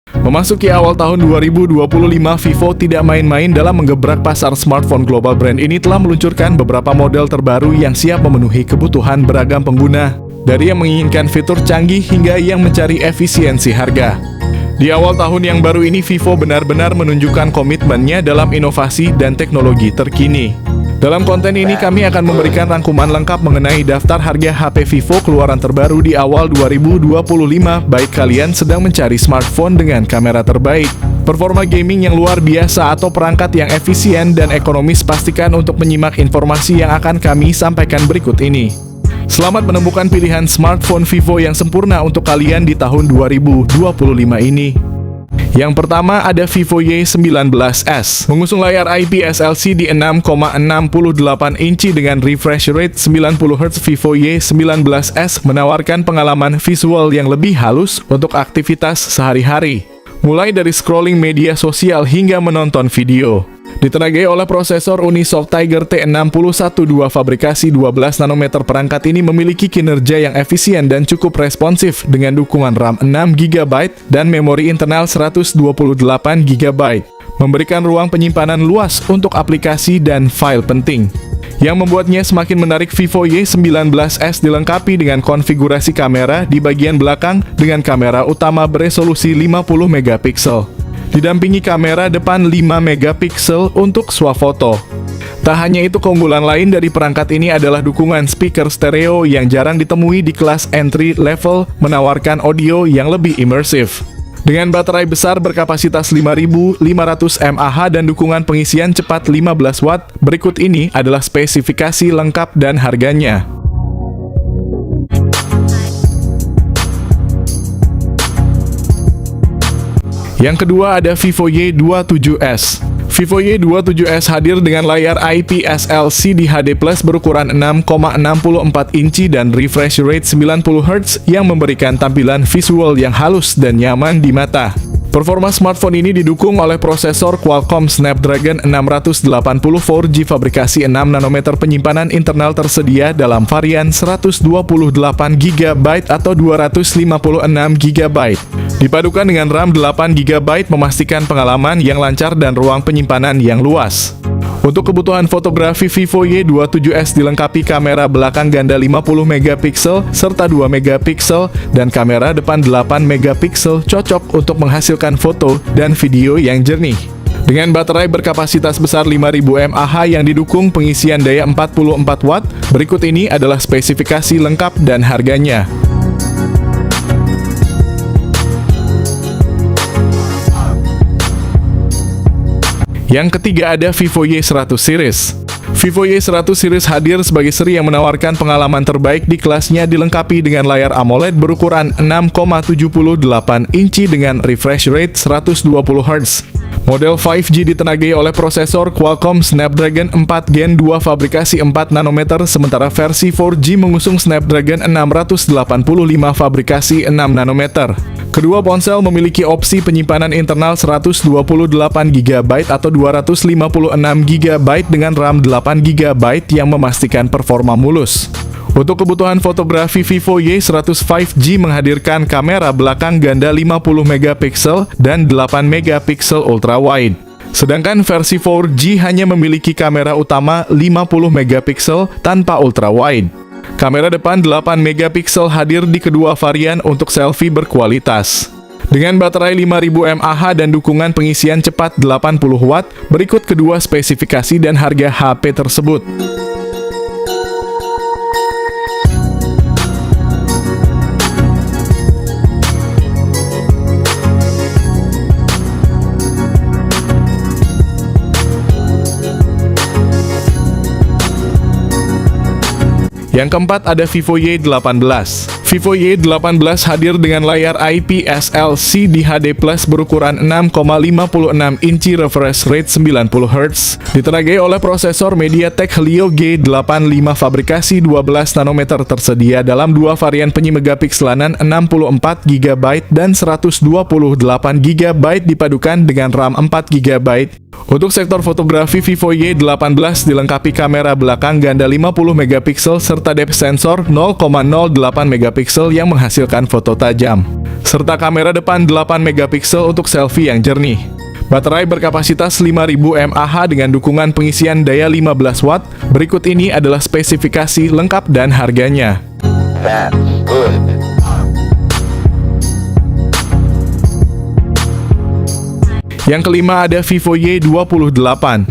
Memasuki awal tahun 2025, Vivo tidak main-main dalam menggebrak pasar smartphone global. Brand ini telah meluncurkan beberapa model terbaru yang siap memenuhi kebutuhan beragam pengguna, dari yang menginginkan fitur canggih hingga yang mencari efisiensi harga. Di awal tahun yang baru ini, Vivo benar-benar menunjukkan komitmennya dalam inovasi dan teknologi terkini. Dalam konten ini kami akan memberikan rangkuman lengkap mengenai daftar harga HP Vivo keluaran terbaru di awal 2025, baik kalian sedang mencari smartphone dengan kamera terbaik, performa gaming yang luar biasa, atau perangkat yang efisien dan ekonomis. Pastikan untuk menyimak informasi yang akan kami sampaikan berikut ini. Selamat menemukan pilihan smartphone Vivo yang sempurna untuk kalian di tahun 2025 ini. Yang pertama ada Vivo Y19s. Mengusung layar IPS LCD 6,68 inci dengan refresh rate 90Hz, Vivo Y19s menawarkan pengalaman visual yang lebih halus untuk aktivitas sehari-hari, mulai dari scrolling media sosial hingga menonton video. Ditenagai oleh prosesor Unisoc Tiger T612 fabrikasi 12 nanometer, perangkat ini memiliki kinerja yang efisien dan cukup responsif dengan dukungan RAM 6GB dan memori internal 128GB, memberikan ruang penyimpanan luas untuk aplikasi dan file penting. Yang membuatnya semakin menarik, Vivo Y19s dilengkapi dengan konfigurasi kamera di bagian belakang dengan kamera utama beresolusi 50MP. Didampingi kamera depan 5MP untuk swafoto. Tak hanya itu, keunggulan lain dari perangkat ini adalah dukungan speaker stereo yang jarang ditemui di kelas entry level, menawarkan audio yang lebih imersif. Dengan baterai besar berkapasitas 5.500 mAh dan dukungan pengisian cepat 15 watt, berikut ini adalah spesifikasi lengkap dan harganya. Yang kedua ada Vivo Y27s. Vivo Y27s hadir dengan layar IPS LCD HD+ berukuran 6,64 inci dan refresh rate 90Hz yang memberikan tampilan visual yang halus dan nyaman di mata. Performa smartphone ini didukung oleh prosesor Qualcomm Snapdragon 680 4G fabrikasi 6 nanometer. Penyimpanan internal tersedia dalam varian 128GB atau 256GB. Dipadukan dengan RAM 8GB, memastikan pengalaman yang lancar dan ruang penyimpanan yang luas. Untuk kebutuhan fotografi, Vivo Y27s dilengkapi kamera belakang ganda 50MP serta 2MP dan kamera depan 8MP, cocok untuk menghasilkan foto dan video yang jernih. Dengan baterai berkapasitas besar 5000 mAh yang didukung pengisian daya 44 watt, berikut ini adalah spesifikasi lengkap dan harganya. Yang ketiga ada Vivo Y100 series. Vivo Y100 series hadir sebagai seri yang menawarkan pengalaman terbaik di kelasnya, dilengkapi dengan layar AMOLED berukuran 6,78 inci dengan refresh rate 120Hz. Model 5G ditenagai oleh prosesor Qualcomm Snapdragon 4 Gen 2 fabrikasi 4 nanometer, sementara versi 4G mengusung Snapdragon 685 fabrikasi 6 nanometer. Kedua ponsel memiliki opsi penyimpanan internal 128GB atau 256GB dengan RAM 8GB yang memastikan performa mulus. Untuk kebutuhan fotografi, Vivo Y100 5G menghadirkan kamera belakang ganda 50MP dan 8MP ultrawide. Sedangkan versi 4G hanya memiliki kamera utama 50MP tanpa ultrawide. Kamera depan 8MP hadir di kedua varian untuk selfie berkualitas. Dengan baterai 5000 mAh dan dukungan pengisian cepat 80 watt, berikut kedua spesifikasi dan harga HP tersebut. Yang keempat ada Vivo Y18. Vivo Y18 hadir dengan layar IPS LCD HD+ berukuran 6,56 inci, refresh rate 90Hz. Ditenagai oleh prosesor MediaTek Helio G85 fabrikasi 12 nanometer, tersedia dalam dua varian penyimegapikselanan 64GB dan 128GB dipadukan dengan RAM 4GB. Untuk sektor fotografi, Vivo Y18 dilengkapi kamera belakang ganda 50 megapiksel serta depth sensor 0,08 megapiksel yang menghasilkan foto tajam, serta kamera depan 8 megapiksel untuk selfie yang jernih. Baterai berkapasitas 5000 mAh dengan dukungan pengisian daya 15 watt. Berikut ini adalah spesifikasi lengkap dan harganya. That's good. Yang kelima ada Vivo Y28.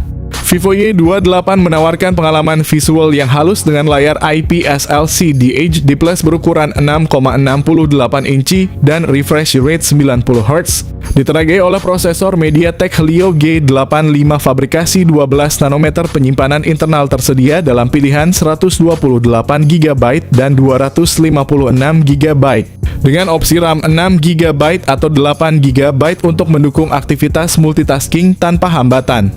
Vivo Y28 menawarkan pengalaman visual yang halus dengan layar IPS LCD HD+ berukuran 6,68 inci dan refresh rate 90 Hz. Ditenagai oleh prosesor MediaTek Helio G85 fabrikasi 12 nanometer, penyimpanan internal tersedia dalam pilihan 128 GB dan 256 GB. Dengan opsi RAM 6 GB atau 8 GB untuk mendukung aktivitas multitasking tanpa hambatan.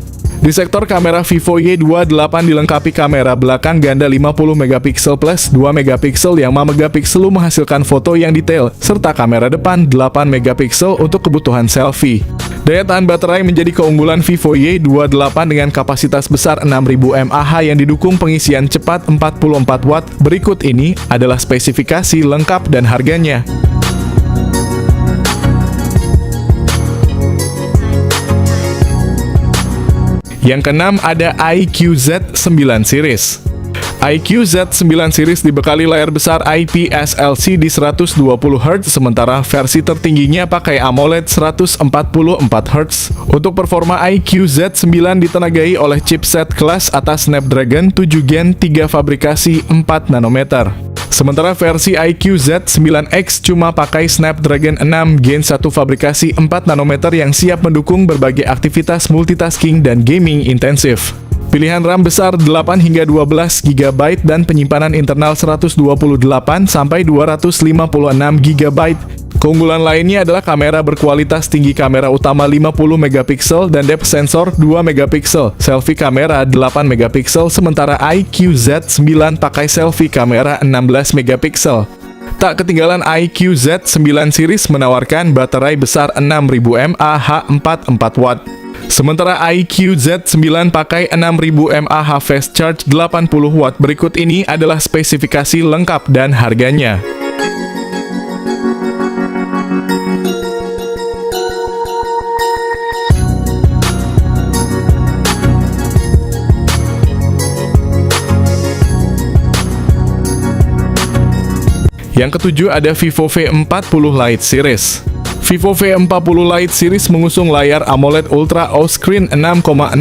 Di sektor kamera, Vivo Y28 dilengkapi kamera belakang ganda 50 megapiksel plus 2 megapiksel yang 5 megapiksel menghasilkan foto yang detail, serta kamera depan 8 megapiksel untuk kebutuhan selfie. Daya tahan baterai menjadi keunggulan Vivo Y28 dengan kapasitas besar 6000 mAh yang didukung pengisian cepat 44 watt. Berikut ini adalah spesifikasi lengkap dan harganya. Yang keenam ada iQOO Z9 series. iQOO Z9 series dibekali layar besar IPS LCD 120 Hz, sementara versi tertingginya pakai AMOLED 144 Hz. Untuk performa, iQOO Z9 ditenagai oleh chipset kelas atas Snapdragon 7 Gen 3 fabrikasi 4 nanometer. Sementara versi iQOO Z9X cuma pakai Snapdragon 6 Gen 1 fabrikasi 4 nanometer yang siap mendukung berbagai aktivitas multitasking dan gaming intensif. Pilihan RAM besar 8 hingga 12 GB dan penyimpanan internal 128 sampai 256 GB. Keunggulan lainnya adalah kamera berkualitas tinggi, kamera utama 50 megapiksel dan depth sensor 2 megapiksel, selfie kamera 8 megapiksel, sementara iQOO Z9 pakai selfie kamera 16 megapiksel. Tak ketinggalan, iQOO Z9 series menawarkan baterai besar 6000 mAh 44 watt. Sementara iQOO Z9 pakai 6000 mAh fast charge 80 watt. Berikut ini adalah spesifikasi lengkap dan harganya. Yang ketujuh ada Vivo V40 Lite series. Vivo V40 Lite series mengusung layar AMOLED Ultra O-Screen 6,67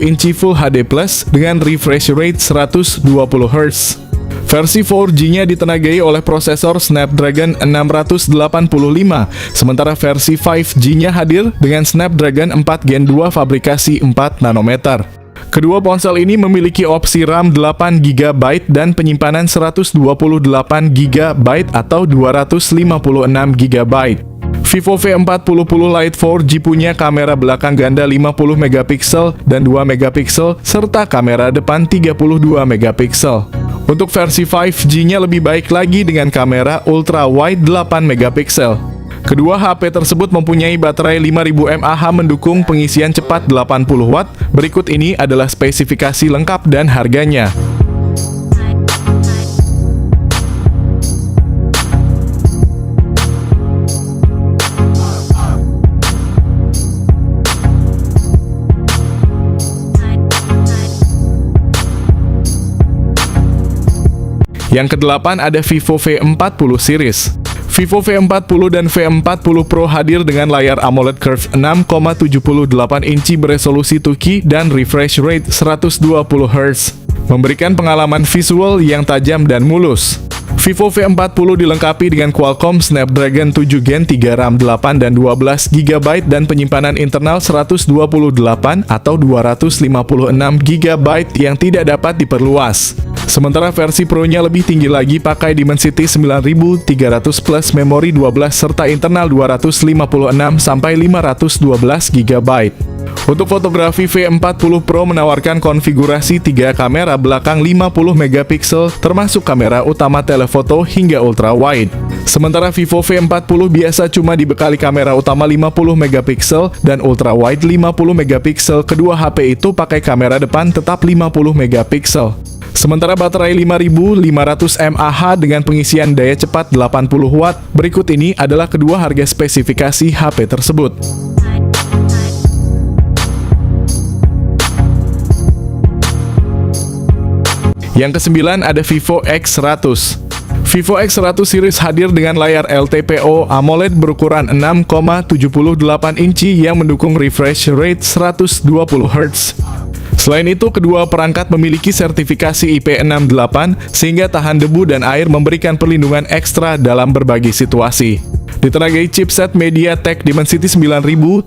inci Full HD Plus dengan refresh rate 120 Hz. Versi 4G-nya ditenagai oleh prosesor Snapdragon 685, sementara versi 5G-nya hadir dengan Snapdragon 4 Gen 2 fabrikasi 4 nanometer. Kedua ponsel ini memiliki opsi RAM 8 GB dan penyimpanan 128 GB atau 256 GB. Vivo V40 Lite 4G punya kamera belakang ganda 50 megapiksel dan 2 megapiksel serta kamera depan 32 megapiksel. Untuk versi 5G-nya lebih baik lagi dengan kamera ultra wide 8 megapiksel. Kedua HP tersebut mempunyai baterai 5000 mAh mendukung pengisian cepat 80 watt. Berikut ini adalah spesifikasi lengkap dan harganya. Yang kedelapan ada Vivo V40 series. Vivo V40 dan V40 Pro hadir dengan layar AMOLED Curve 6,78 inci beresolusi 2K dan refresh rate 120 Hz, memberikan pengalaman visual yang tajam dan mulus. Vivo V40 dilengkapi dengan Qualcomm Snapdragon 7 Gen 3, RAM 8 dan 12 GB dan penyimpanan internal 128 atau 256 GB yang tidak dapat diperluas. Sementara versi Pro-nya lebih tinggi lagi, pakai Dimensity 9300 plus memori 12 serta internal 256 sampai 512 GB. Untuk fotografi, V40 Pro menawarkan konfigurasi 3 kamera belakang 50 megapiksel termasuk kamera utama telefoto hingga ultra wide. Sementara Vivo V40 biasa cuma dibekali kamera utama 50 megapiksel dan ultra wide 50 megapiksel. Kedua HP itu pakai kamera depan tetap 50 megapiksel. Sementara baterai 5500 mAh dengan pengisian daya cepat 80 watt. Berikut ini adalah kedua harga spesifikasi HP tersebut. Yang kesembilan ada Vivo X100. Vivo X100 series hadir dengan layar LTPO AMOLED berukuran 6,78 inci yang mendukung refresh rate 120 Hz. Selain itu, kedua perangkat memiliki sertifikasi IP68 sehingga tahan debu dan air, memberikan perlindungan ekstra dalam berbagai situasi. Ditenagai chipset MediaTek Dimensity 9300,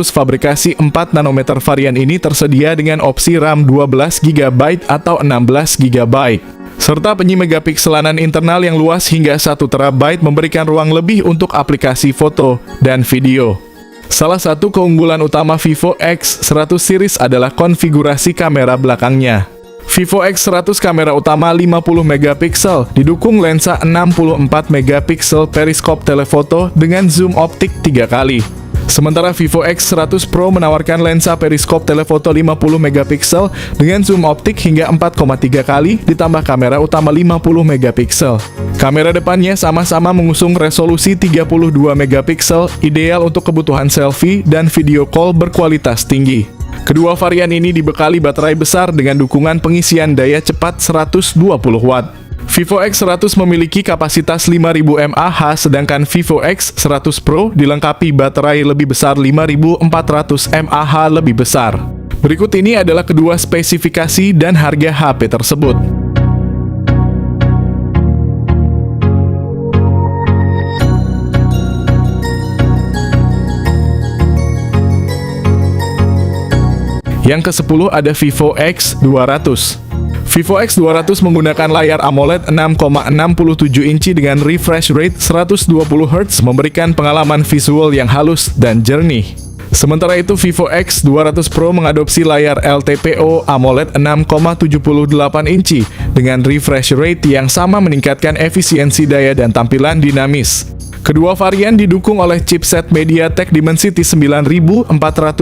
fabrikasi 4 nanometer. Varian ini tersedia dengan opsi RAM 12 GB atau 16 GB. Serta penyim megapikselanan internal yang luas hingga 1 TB, memberikan ruang lebih untuk aplikasi foto dan video. Salah satu keunggulan utama Vivo X100 series adalah konfigurasi kamera belakangnya. Vivo X100 kamera utama 50 megapiksel, didukung lensa 64 megapiksel periskop telefoto dengan zoom optik 3 kali. Sementara Vivo X100 Pro menawarkan lensa periskop telefoto 50 megapiksel dengan zoom optik hingga 4,3 kali ditambah kamera utama 50 megapiksel. Kamera depannya sama-sama mengusung resolusi 32 megapiksel, ideal untuk kebutuhan selfie dan video call berkualitas tinggi. Kedua varian ini dibekali baterai besar dengan dukungan pengisian daya cepat 120 watt. Vivo X100 memiliki kapasitas 5000 mAh, sedangkan Vivo X100 Pro dilengkapi baterai lebih besar 5400 mAh lebih besar. Berikut ini adalah kedua spesifikasi dan harga HP tersebut. Yang ke-10 ada Vivo X200. Vivo X200 menggunakan layar AMOLED 6,67 inci dengan refresh rate 120 Hz, memberikan pengalaman visual yang halus dan jernih. Sementara itu, Vivo X200 Pro mengadopsi layar LTPO AMOLED 6,78 inci dengan refresh rate yang sama, meningkatkan efisiensi daya dan tampilan dinamis. Kedua varian didukung oleh chipset MediaTek Dimensity 9400,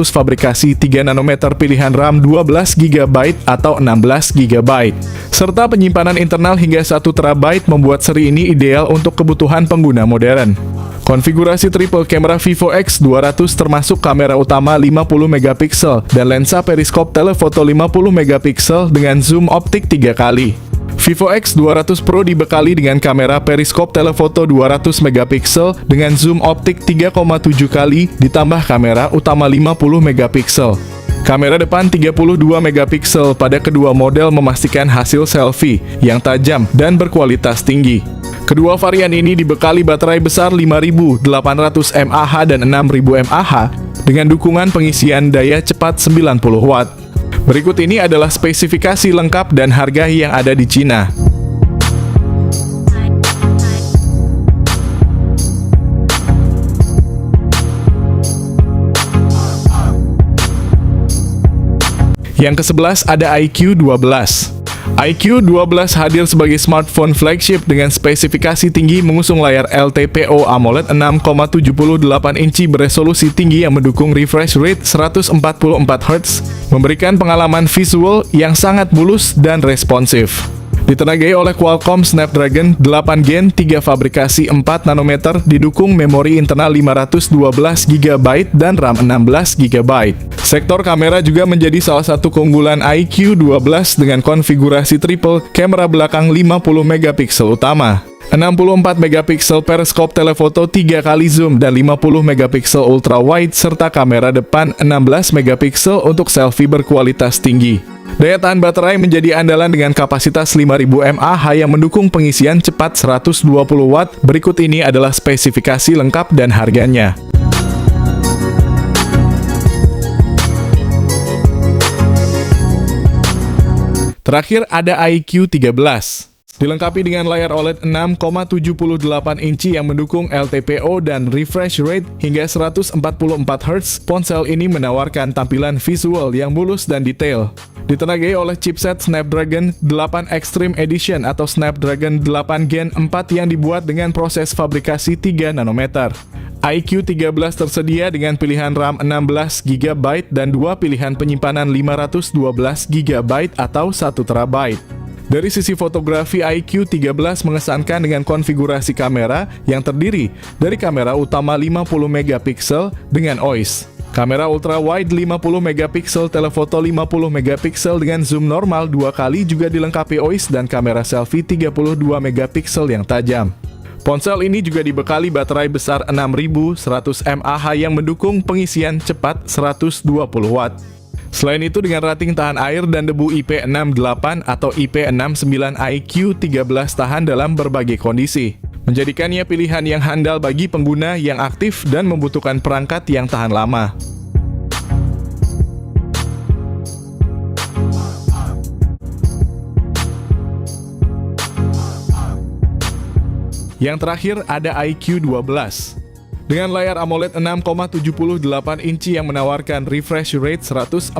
fabrikasi 3 nanometer, pilihan RAM 12 GB atau 16 GB, serta penyimpanan internal hingga 1 TB, membuat seri ini ideal untuk kebutuhan pengguna modern. Konfigurasi triple kamera Vivo X200 termasuk kamera utama 50 megapiksel dan lensa periskop telefoto 50 megapiksel dengan zoom optik 3 kali. Vivo X200 Pro dibekali dengan kamera periskop telefoto 200 megapiksel dengan zoom optik 3,7 kali ditambah kamera utama 50 megapiksel. Kamera depan 32 megapiksel pada kedua model memastikan hasil selfie yang tajam dan berkualitas tinggi. Kedua varian ini dibekali baterai besar 5800 mAh dan 6000 mAh dengan dukungan pengisian daya cepat 90 watt. Berikut ini adalah spesifikasi lengkap dan harga yang ada di Cina. Yang ke-11 ada iQ12. iQ12 hadir sebagai smartphone flagship dengan spesifikasi tinggi, mengusung layar LTPO AMOLED 6,78 inci beresolusi tinggi yang mendukung refresh rate 144 Hz, memberikan pengalaman visual yang sangat mulus dan responsif. Ditenagai oleh Qualcomm Snapdragon 8 Gen 3, fabrikasi 4 nanometer, didukung memori internal 512 GB dan RAM 16 GB. Sektor kamera juga menjadi salah satu keunggulan iQ12 dengan konfigurasi triple kamera belakang 50 megapiksel utama, 64 megapiksel periskop telefoto 3 kali zoom dan 50 megapiksel ultra wide, serta kamera depan 16 megapiksel untuk selfie berkualitas tinggi. Daya tahan baterai menjadi andalan dengan kapasitas 5000 mAh yang mendukung pengisian cepat 120 watt. Berikut ini adalah spesifikasi lengkap dan harganya. Terakhir ada iQOO 13. Dilengkapi dengan layar OLED 6,78 inci yang mendukung LTPO dan refresh rate hingga 144 Hz, ponsel ini menawarkan tampilan visual yang mulus dan detail. Ditenagai oleh chipset Snapdragon 8 Extreme Edition atau Snapdragon 8 Gen 4 yang dibuat dengan proses fabrikasi 3 nanometer. iQOO 13 tersedia dengan pilihan RAM 16 GB dan dua pilihan penyimpanan 512 GB atau 1 TB. Dari sisi fotografi, iQOO 13 mengesankan dengan konfigurasi kamera yang terdiri dari kamera utama 50 MP dengan OIS, kamera ultra wide 50 MP, telefoto 50 MP dengan zoom normal 2 kali juga dilengkapi OIS dan kamera selfie 32 MP yang tajam. Ponsel ini juga dibekali baterai besar 6100 mAh yang mendukung pengisian cepat 120 Watt. Selain itu, dengan rating tahan air dan debu IP68 atau IP69, iQOO 13 tahan dalam berbagai kondisi, menjadikannya pilihan yang handal bagi pengguna yang aktif dan membutuhkan perangkat yang tahan lama. Yang terakhir ada iQOO 12. Dengan layar AMOLED 6,78 inci yang menawarkan refresh rate 144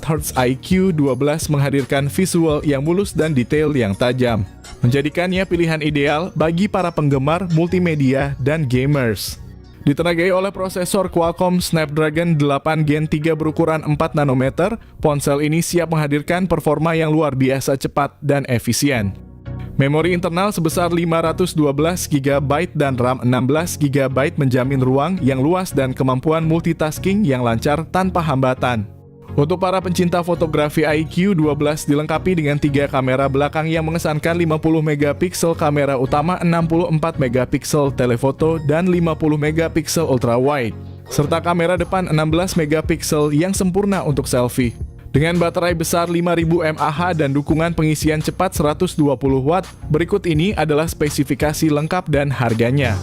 Hz, iQOO 12 menghadirkan visual yang mulus dan detail yang tajam, menjadikannya pilihan ideal bagi para penggemar multimedia dan gamers. Ditenagai oleh prosesor Qualcomm Snapdragon 8 Gen 3 berukuran 4 nanometer, ponsel ini siap menghadirkan performa yang luar biasa cepat dan efisien. Memori internal sebesar 512 GB dan RAM 16 GB menjamin ruang yang luas dan kemampuan multitasking yang lancar tanpa hambatan. Untuk para pencinta fotografi, iQOO 12 dilengkapi dengan 3 kamera belakang yang mengesankan 50 MP, kamera utama 64 MP telefoto dan 50 MP ultra wide, serta kamera depan 16 MP yang sempurna untuk selfie. Dengan baterai besar 5000 mAh dan dukungan pengisian cepat 120 Watt, berikut ini adalah spesifikasi lengkap dan harganya.